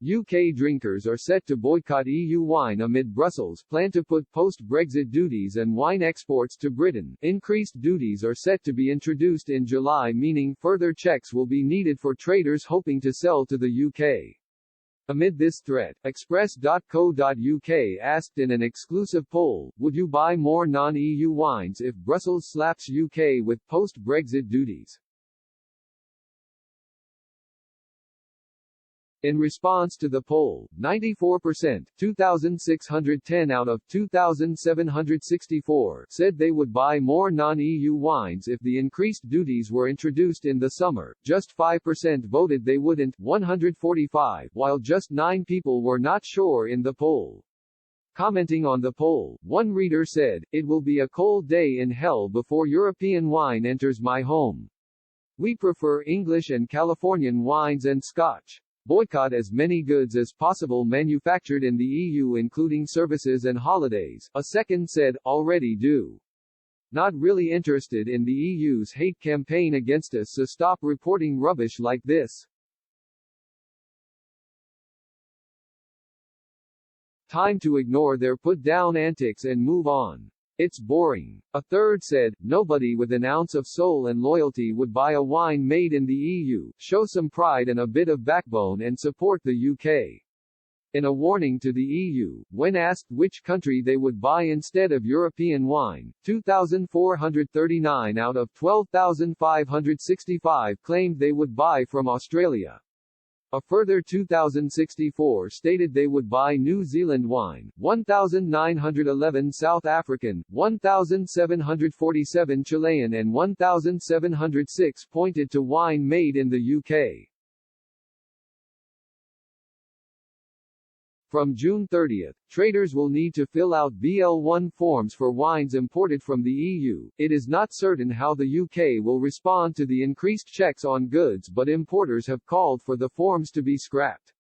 UK drinkers are set to boycott EU wine amid Brussels' plan to put post-Brexit duties and wine exports to Britain. Increased duties are set to be introduced in July, meaning further checks will be needed for traders hoping to sell to the UK. Amid this threat, Express.co.uk asked in an exclusive poll, would you buy more non-EU wines if Brussels slaps UK with post-Brexit duties? In response to the poll, 94%, 2,610 out of 2,764, said they would buy more non-EU wines if the increased duties were introduced in the summer. Just 5% voted they wouldn't, 145, while just 9 people were not sure in the poll. Commenting on the poll, one reader said, "It will be a cold day in hell before European wine enters my home. We prefer English and Californian wines and Scotch. Boycott as many goods as possible manufactured in the EU, including services and holidays," a second said, "already do. Not really interested in the EU's hate campaign against us, so stop reporting rubbish like this. Time to ignore their put-down antics and move on. It's boring." A third said, "Nobody with an ounce of soul and loyalty would buy a wine made in the EU. Show some pride and a bit of backbone and support the UK." In a warning to the EU, when asked which country they would buy instead of European wine, 2,439 out of 12,565 claimed they would buy from Australia. A further 2,064 stated they would buy New Zealand wine, 1,911 South African, 1,747 Chilean and 1,706 pointed to wine made in the UK. From June 30, traders will need to fill out BL1 forms for wines imported from the EU. It is not certain how the UK will respond to the increased checks on goods, but importers have called for the forms to be scrapped.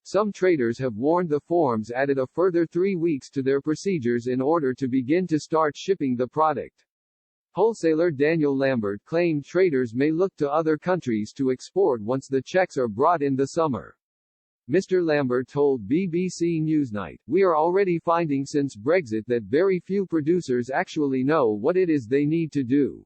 Some traders have warned the forms added a further 3 weeks to their procedures in order to begin to start shipping the product. Wholesaler Daniel Lambert claimed traders may look to other countries to export once the checks are brought in the summer. Mr. Lambert told BBC Newsnight, "We are already finding since Brexit that very few producers actually know what it is they need to do."